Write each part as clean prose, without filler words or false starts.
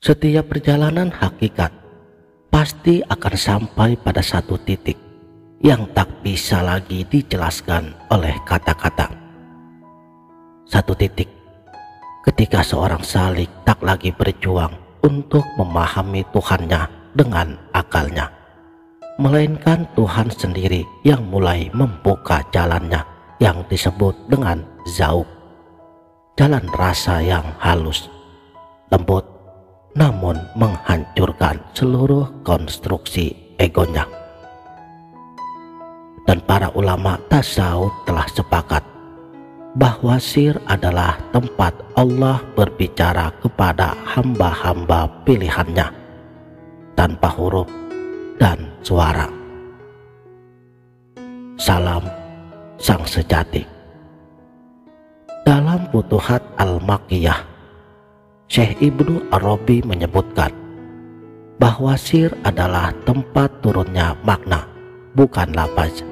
Setiap perjalanan hakikat pasti akan sampai pada satu titik yang tak bisa lagi dijelaskan oleh kata-kata. Satu titik ketika seorang salik tak lagi berjuang untuk memahami Tuhannya dengan akalnya, melainkan Tuhan sendiri yang mulai membuka jalannya yang disebut dengan zauq, jalan rasa yang halus, lembut, namun menghancurkan seluruh konstruksi egonya. Dan para ulama tasawuf telah sepakat bahwa sir adalah tempat Allah berbicara kepada hamba-hamba pilihannya tanpa huruf dan suara. Salam Sang Sejati. Dalam Futuhat Al-Makkiyah, Syekh Ibnu Arabi menyebutkan bahwa sir adalah tempat turunnya makna, bukan lafaz.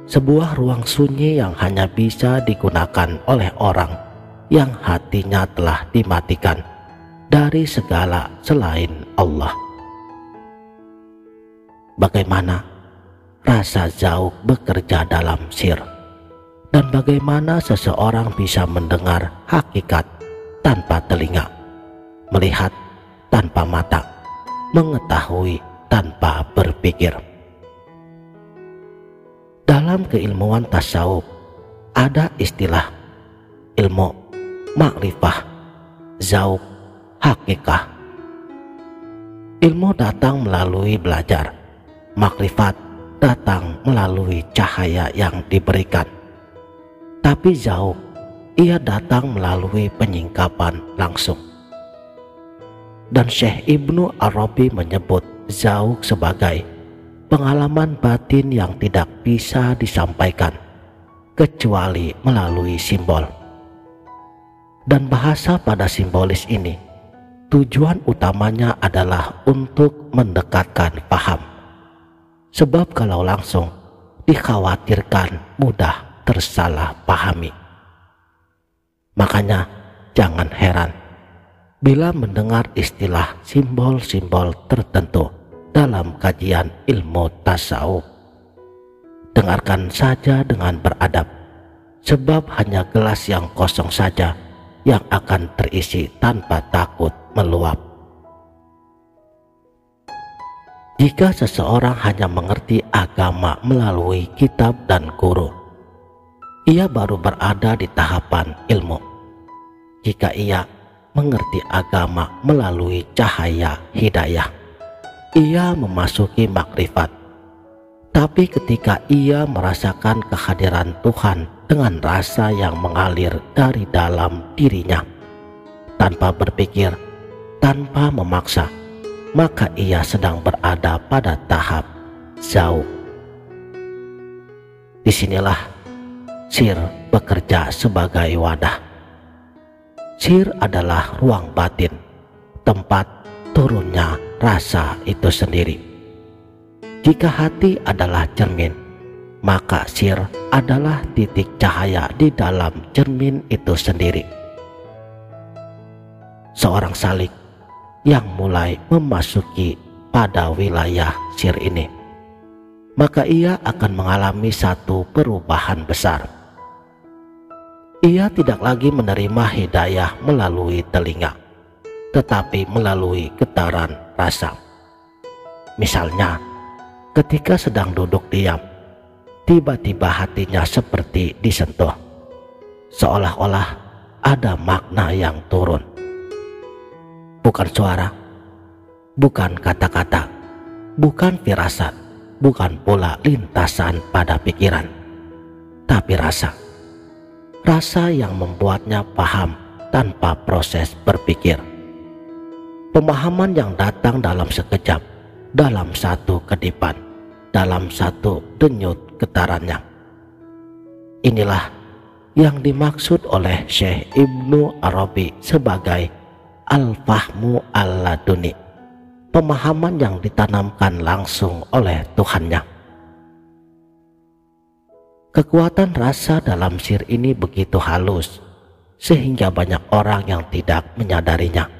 Sebuah ruang sunyi yang hanya bisa digunakan oleh orang yang hatinya telah dimatikan dari segala selain Allah. Bagaimana rasa zauq bekerja dalam sir, dan bagaimana seseorang bisa mendengar hakikat tanpa telinga, melihat tanpa mata, mengetahui tanpa berpikir. Dalam keilmuan tasawuf ada istilah ilmu, makrifah, zauq, hakikah. Ilmu datang melalui belajar, makrifat datang melalui cahaya yang diberikan. Tapi zauq, ia datang melalui penyingkapan langsung. Dan Syekh Ibnu Arabi menyebut zauq sebagai pengalaman batin yang tidak bisa disampaikan kecuali melalui simbol. Dan bahasa pada simbolis ini tujuan utamanya adalah untuk mendekatkan paham. Sebab kalau langsung dikhawatirkan mudah tersalah pahami. Makanya jangan heran bila mendengar istilah simbol-simbol tertentu dalam kajian ilmu tasawuf. Dengarkan saja dengan beradab, sebab hanya gelas yang kosong saja yang akan terisi tanpa takut meluap. Jika seseorang hanya mengerti agama melalui kitab dan guru, ia baru berada di tahapan ilmu. Jika ia mengerti agama melalui cahaya hidayah, ia memasuki makrifat. Tapi ketika ia merasakan kehadiran Tuhan dengan rasa yang mengalir dari dalam dirinya, tanpa berpikir, tanpa memaksa, maka ia sedang berada pada tahap zauq. Disinilah sir bekerja sebagai wadah. Sir adalah ruang batin, tempat turunnya rasa itu sendiri. Jika hati adalah cermin, maka sir adalah titik cahaya di dalam cermin itu sendiri. Seorang salik yang mulai memasuki pada wilayah sir ini, maka ia akan mengalami satu perubahan besar. Ia tidak lagi menerima hidayah melalui telinga, tetapi melalui getaran rasa. Misalnya, ketika sedang duduk diam, tiba-tiba hatinya seperti disentuh, seolah-olah ada makna yang turun. Bukan suara, bukan kata-kata, bukan firasat, bukan pula lintasan pada pikiran, tapi rasa. Rasa yang membuatnya paham tanpa proses berpikir. Pemahaman yang datang dalam sekejap, dalam satu kedipan, dalam satu denyut getarannya. Inilah yang dimaksud oleh Syekh Ibnu Arabi sebagai al-fahmu al-laduni, pemahaman yang ditanamkan langsung oleh Tuhannya. Kekuatan rasa dalam sir ini begitu halus sehingga banyak orang yang tidak menyadarinya,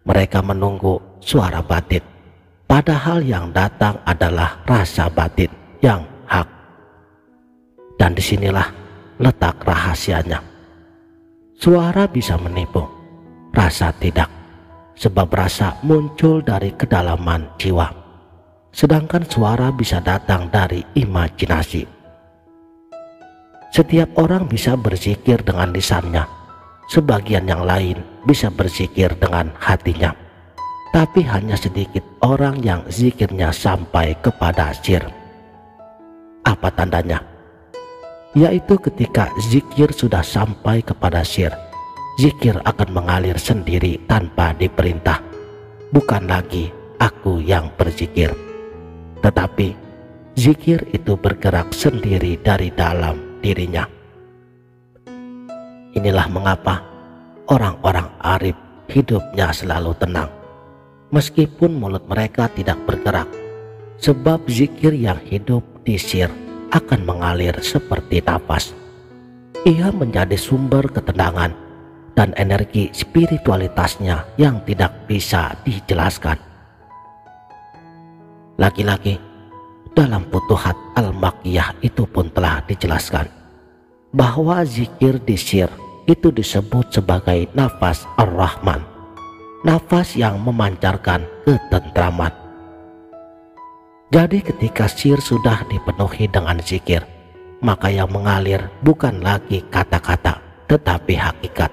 Mereka menunggu suara batin, padahal yang datang adalah rasa batin yang hak. Dan disinilah letak rahasianya. Suara bisa menipu, rasa tidak, sebab rasa muncul dari kedalaman jiwa, sedangkan suara bisa datang dari imajinasi. Setiap orang bisa berzikir dengan lisannya, sebagian yang lain bisa berzikir dengan hatinya, tapi hanya sedikit orang yang zikirnya sampai kepada sir. Apa tandanya? Yaitu ketika zikir sudah sampai kepada sir, zikir akan mengalir sendiri tanpa diperintah. Bukan lagi aku yang berzikir, tetapi zikir itu bergerak sendiri dari dalam dirinya. Inilah mengapa orang-orang arif hidupnya selalu tenang, meskipun mulut mereka tidak bergerak, sebab zikir yang hidup di sir akan mengalir seperti nafas. Ia menjadi sumber ketenangan dan energi spiritualitasnya yang tidak bisa dijelaskan. Lagi-lagi dalam Futuhat Al-Makkiyah itu pun telah dijelaskan bahwa zikir di sir itu disebut sebagai nafas Ar-Rahman, nafas yang memancarkan ketentraman. Jadi ketika sir sudah dipenuhi dengan zikir, maka yang mengalir bukan lagi kata-kata, tetapi hakikat.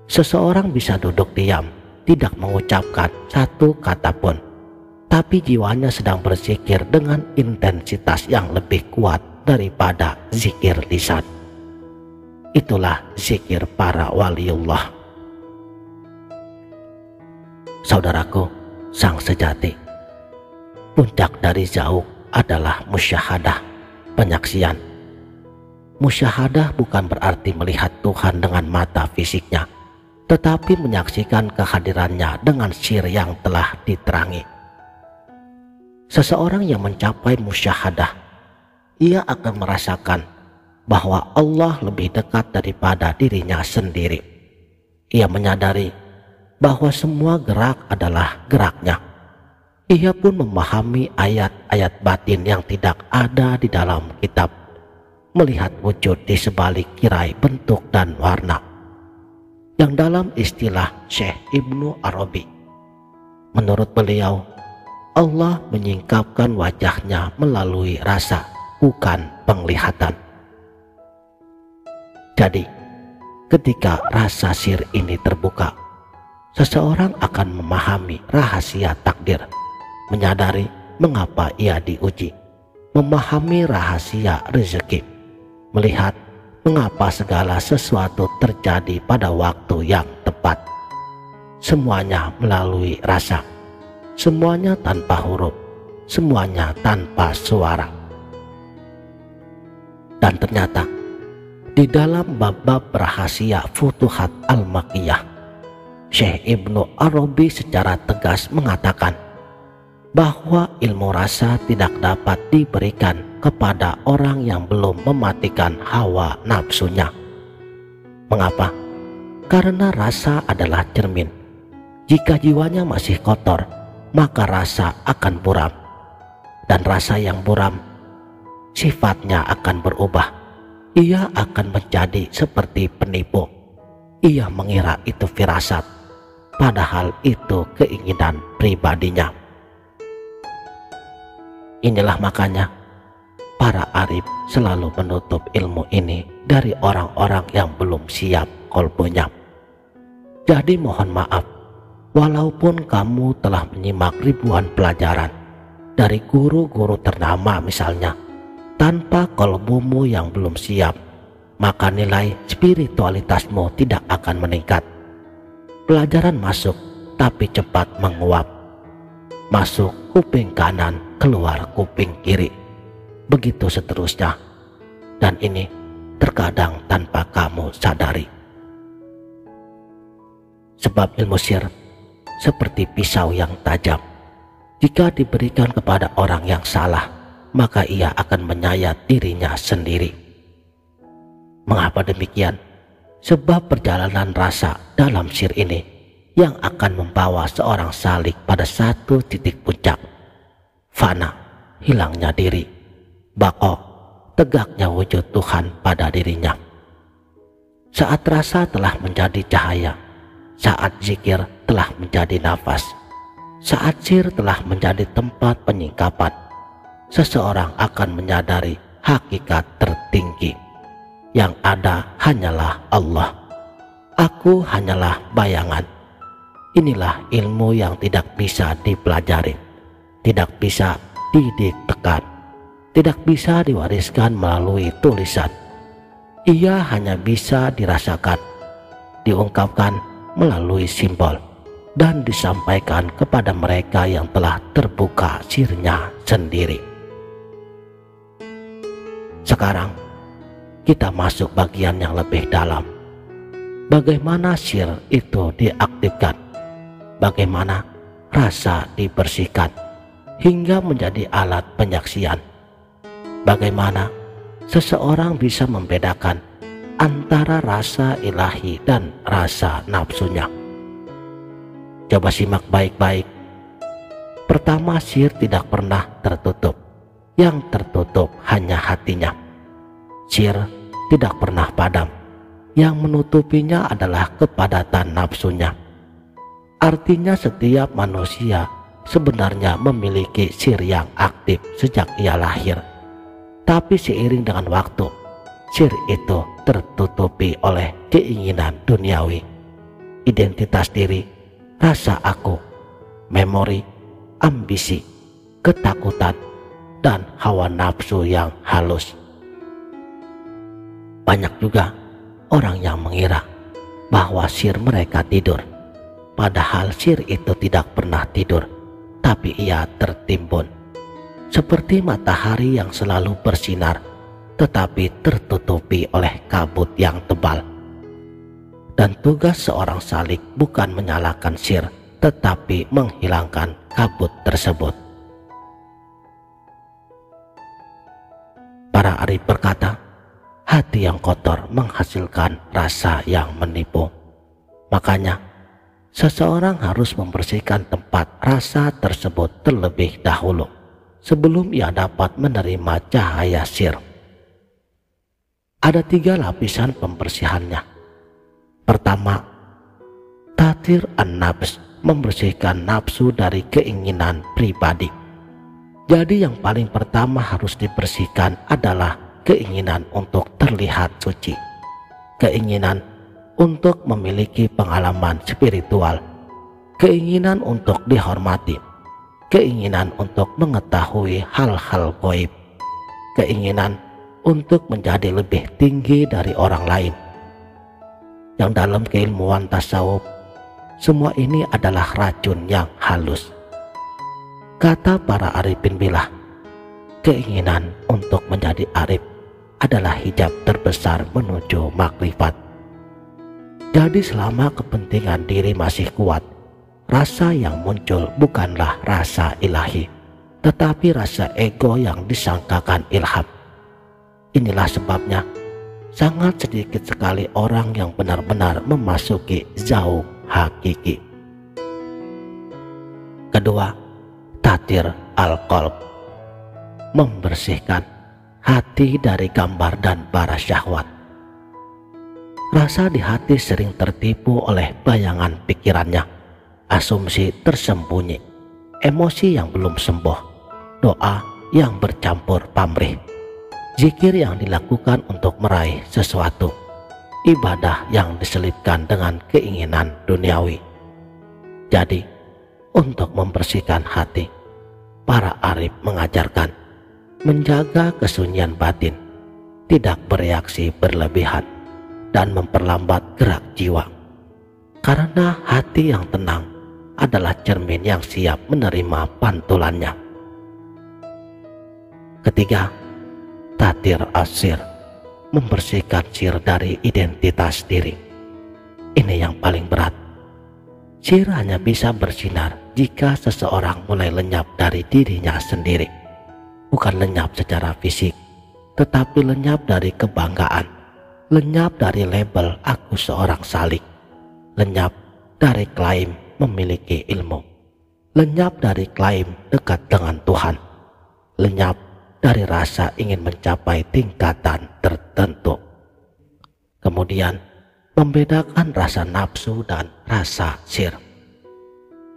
Seseorang bisa duduk diam, tidak mengucapkan satu kata pun, tapi jiwanya sedang berzikir dengan intensitas yang lebih kuat daripada zikir lisan. Itulah zikir para waliullah. Saudaraku, sang sejati, puncak dari zauq adalah musyahadah, penyaksian. Musyahadah bukan berarti melihat Tuhan dengan mata fisiknya, tetapi menyaksikan kehadirannya dengan sir yang telah diterangi. Seseorang yang mencapai musyahadah, ia akan merasakan bahwa Allah lebih dekat daripada dirinya sendiri. Ia menyadari bahwa semua gerak adalah geraknya. Ia pun memahami ayat-ayat batin yang tidak ada di dalam kitab, melihat wujud di sebalik tirai bentuk dan warna, yang dalam istilah Syekh Ibnu Arabi, menurut beliau, Allah menyingkapkan wajahnya melalui rasa, bukan penglihatan. Jadi, ketika rasa sir ini terbuka, seseorang akan memahami rahasia takdir, menyadari mengapa ia diuji, memahami rahasia rezeki, melihat mengapa segala sesuatu terjadi pada waktu yang tepat. Semuanya melalui rasa, semuanya tanpa huruf, semuanya tanpa suara. Dan ternyata di dalam bab-bab rahasia Futuhat Al-Makkiyah, Syekh Ibnu Arabi secara tegas mengatakan bahwa ilmu rasa tidak dapat diberikan kepada orang yang belum mematikan hawa nafsunya. Mengapa? Karena rasa adalah cermin. Jika jiwanya masih kotor, maka rasa akan buram. Dan rasa yang buram, sifatnya akan berubah. Ia akan menjadi seperti penipu. Ia mengira itu firasat, padahal itu keinginan pribadinya. Inilah makanya para arif selalu menutup ilmu ini dari orang-orang yang belum siap kolbunya. Jadi mohon maaf, walaupun kamu telah menyimak ribuan pelajaran dari guru-guru ternama misalnya, tanpa kolbumu yang belum siap, maka nilai spiritualitasmu tidak akan meningkat. Pelajaran masuk tapi cepat menguap. Masuk kuping kanan, keluar kuping kiri. Begitu seterusnya. Dan ini terkadang tanpa kamu sadari. Sebab ilmu sir seperti pisau yang tajam. Jika diberikan kepada orang yang salah, maka ia akan menyayat dirinya sendiri. Mengapa demikian? Sebab perjalanan rasa dalam sir ini yang akan membawa seorang salik pada satu titik puncak. Fana, hilangnya diri. Baqo, tegaknya wujud Tuhan pada dirinya. Saat rasa telah menjadi cahaya, saat zikir telah menjadi nafas, saat sir telah menjadi tempat penyingkapan, seseorang akan menyadari hakikat tertinggi. Yang ada hanyalah Allah. Aku hanyalah bayangan. Inilah ilmu yang tidak bisa dipelajari, tidak bisa didiktekan, tidak bisa diwariskan melalui tulisan. Ia hanya bisa dirasakan, diungkapkan melalui simbol, dan disampaikan kepada mereka yang telah terbuka sirnya sendiri. Sekarang kita masuk bagian yang lebih dalam. Bagaimana sir itu diaktifkan? Bagaimana rasa dibersihkan hingga menjadi alat penyaksian? Bagaimana seseorang bisa membedakan antara rasa ilahi dan rasa nafsunya? Coba simak baik-baik. Pertama, sir tidak pernah tertutup. Yang tertutup hanya hatinya. Sir tidak pernah padam. Yang menutupinya adalah kepadatan nafsunya. Artinya setiap manusia sebenarnya memiliki sir yang aktif sejak ia lahir. Tapi seiring dengan waktu, sir itu tertutupi oleh keinginan duniawi, identitas diri, rasa aku, memori, ambisi, ketakutan, dan hawa nafsu yang halus. Banyak juga orang yang mengira bahwa sir mereka tidur. Padahal sir itu tidak pernah tidur, tapi ia tertimbun. Seperti matahari yang selalu bersinar, tetapi tertutupi oleh kabut yang tebal. Dan tugas seorang salik bukan menyalakan sir, tetapi menghilangkan kabut tersebut. Para arif berkata, hati yang kotor menghasilkan rasa yang menipu. Makanya, seseorang harus membersihkan tempat rasa tersebut terlebih dahulu sebelum ia dapat menerima cahaya sir. Ada 3 lapisan pembersihannya. Pertama, tathir an-nafs, membersihkan nafsu dari keinginan pribadi. Jadi yang paling pertama harus dibersihkan adalah keinginan untuk terlihat suci, keinginan untuk memiliki pengalaman spiritual, keinginan untuk dihormati, keinginan untuk mengetahui hal-hal gaib, keinginan untuk menjadi lebih tinggi dari orang lain. Yang dalam keilmuan tasawuf, semua ini adalah racun yang halus. Kata para arifin billah, keinginan untuk menjadi arif adalah hijab terbesar menuju makrifat. Jadi selama kepentingan diri masih kuat, rasa yang muncul bukanlah rasa ilahi, tetapi rasa ego yang disangkakan ilham. Inilah sebabnya sangat sedikit sekali orang yang benar-benar memasuki zauq hakiki. Kedua, tathir al-qalb, membersihkan hati dari gambar dan bara syahwat. Rasa di hati sering tertipu oleh bayangan pikirannya, asumsi tersembunyi, emosi yang belum sembuh, doa yang bercampur pamrih, zikir yang dilakukan untuk meraih sesuatu, ibadah yang diselipkan dengan keinginan duniawi. Jadi, untuk membersihkan hati, para arif mengajarkan menjaga kesunyian batin, tidak bereaksi berlebihan, dan memperlambat gerak jiwa. Karena hati yang tenang adalah cermin yang siap menerima pantulannya. Ketiga, tathir as-sir, membersihkan sir dari identitas diri. Ini yang paling berat. Sir hanya bisa bersinar jika seseorang mulai lenyap dari dirinya sendiri. Bukan lenyap secara fisik, tetapi lenyap dari kebanggaan, lenyap dari label aku seorang salik, lenyap dari klaim memiliki ilmu, lenyap dari klaim dekat dengan Tuhan, lenyap dari rasa ingin mencapai tingkatan tertentu. Kemudian membedakan rasa nafsu dan rasa syir.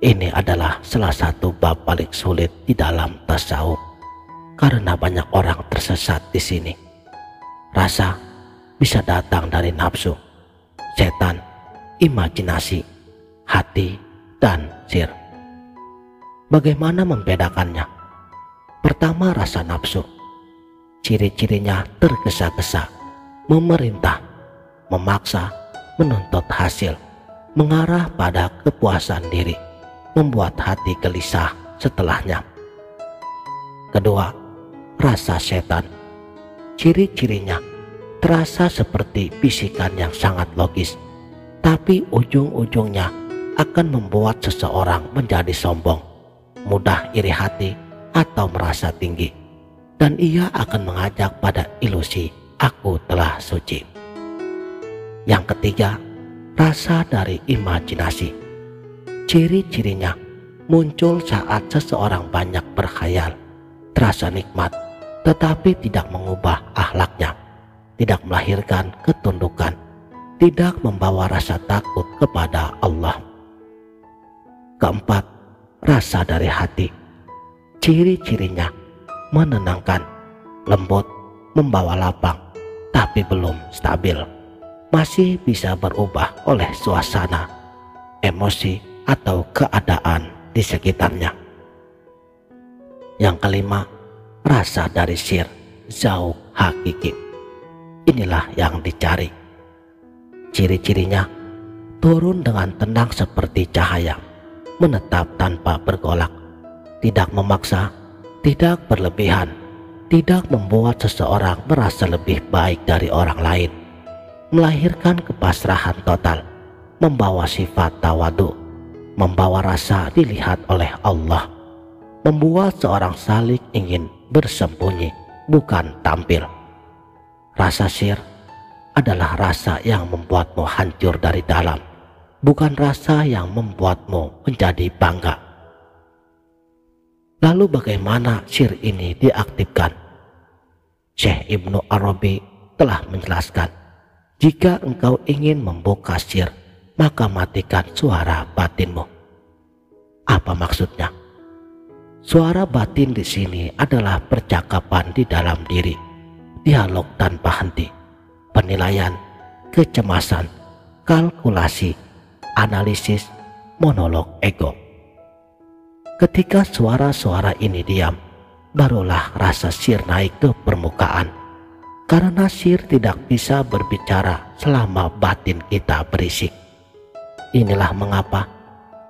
Ini adalah salah satu bab paling sulit di dalam tasawuf karena banyak orang tersesat di sini. Rasa bisa datang dari nafsu, setan, imajinasi, hati, dan syir. Bagaimana membedakannya? Pertama, rasa nafsu. Ciri-cirinya tergesa-gesa, memerintah, memaksa, menuntut hasil, mengarah pada kepuasan diri, membuat hati gelisah setelahnya. Kedua, rasa setan. Ciri-cirinya terasa seperti bisikan yang sangat logis, tapi ujung-ujungnya akan membuat seseorang menjadi sombong, mudah iri hati atau merasa tinggi, dan ia akan mengajak pada ilusi aku telah suci. Yang ketiga, rasa dari imajinasi. Ciri-cirinya muncul saat seseorang banyak berkhayal, terasa nikmat, tetapi tidak mengubah akhlaknya, tidak melahirkan ketundukan, tidak membawa rasa takut kepada Allah. Keempat, rasa dari hati. Ciri-cirinya menenangkan, lembut, membawa lapang, tapi belum stabil, masih bisa berubah oleh suasana, emosi, atau keadaan di sekitarnya. Yang kelima, rasa dari syir, zauq hakiki. Inilah yang dicari. Ciri-cirinya turun dengan tenang seperti cahaya, menetap tanpa bergolak, tidak memaksa, tidak berlebihan, tidak membuat seseorang merasa lebih baik dari orang lain, melahirkan kepasrahan total, membawa sifat tawadu, membawa rasa dilihat oleh Allah, membuat seorang salik ingin bersembunyi, bukan tampil. Rasa syir adalah rasa yang membuatmu hancur dari dalam, bukan rasa yang membuatmu menjadi bangga. Lalu bagaimana syir ini diaktifkan? Syekh Ibnu Arabi telah menjelaskan, jika engkau ingin membuka syir, maka matikan suara batinmu. Apa maksudnya? Suara batin di sini adalah percakapan di dalam diri, dialog tanpa henti, penilaian, kecemasan, kalkulasi, analisis, monolog ego. Ketika suara-suara ini diam, barulah rasa syir naik ke permukaan, karena syir tidak bisa berbicara selama batin kita berisik. Inilah mengapa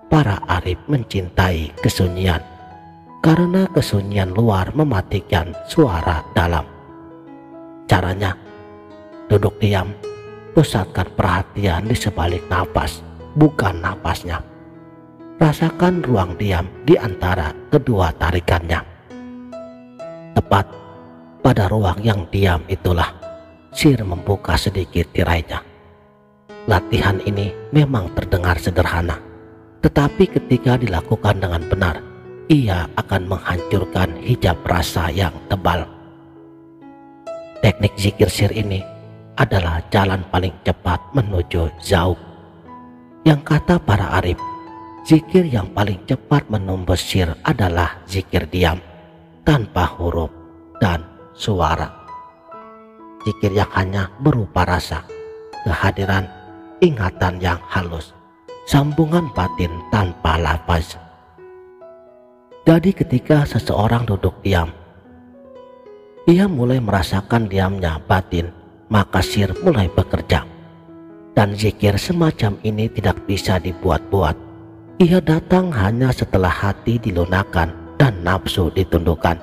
para arif mencintai kesunyian, karena kesunyian luar mematikan suara dalam. Caranya, duduk diam, pusatkan perhatian di sebalik napas, bukan napasnya. Rasakan ruang diam di antara kedua tarikannya. Tepat pada ruang yang diam itulah syir membuka sedikit tirainya. Latihan ini memang terdengar sederhana, tetapi ketika dilakukan dengan benar, ia akan menghancurkan hijab rasa yang tebal. Teknik zikir syir ini adalah jalan paling cepat menuju zauq. Yang kata para arif, zikir yang paling cepat menembus syir adalah zikir diam, tanpa huruf dan suara. Zikir yang hanya berupa rasa, kehadiran, ingatan yang halus, sambungan batin tanpa lafaz. Jadi ketika seseorang duduk diam, ia mulai merasakan diamnya batin, maka syir mulai bekerja. Dan zikir semacam ini tidak bisa dibuat-buat. Ia datang hanya setelah hati dilunakkan dan nafsu ditundukkan.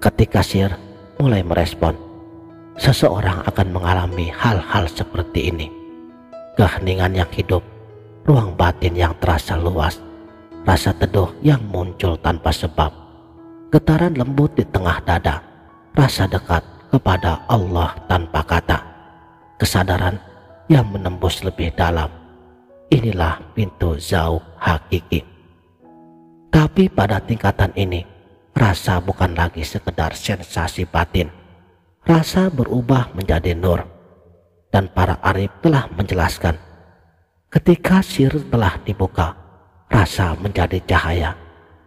Ketika syir mulai merespon, seseorang akan mengalami hal-hal seperti ini. Keheningan yang hidup, ruang batin yang terasa luas, rasa teduh yang muncul tanpa sebab, getaran lembut di tengah dada, rasa dekat kepada Allah tanpa kata, kesadaran yang menembus lebih dalam, inilah pintu zauq hakiki. Tapi pada tingkatan ini, rasa bukan lagi sekedar sensasi batin. Rasa berubah menjadi nur. Dan para arif telah menjelaskan, ketika sir telah dibuka, rasa menjadi cahaya,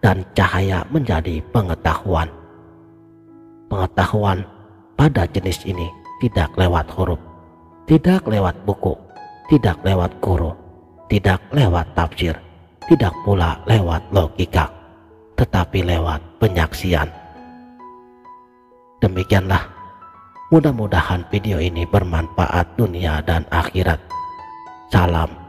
dan cahaya menjadi pengetahuan. Pengetahuan pada jenis ini tidak lewat huruf, tidak lewat buku, tidak lewat guru, tidak lewat tafsir, tidak pula lewat logika, tetapi lewat penyaksian. Demikianlah, mudah-mudahan video ini bermanfaat dunia dan akhirat. Salam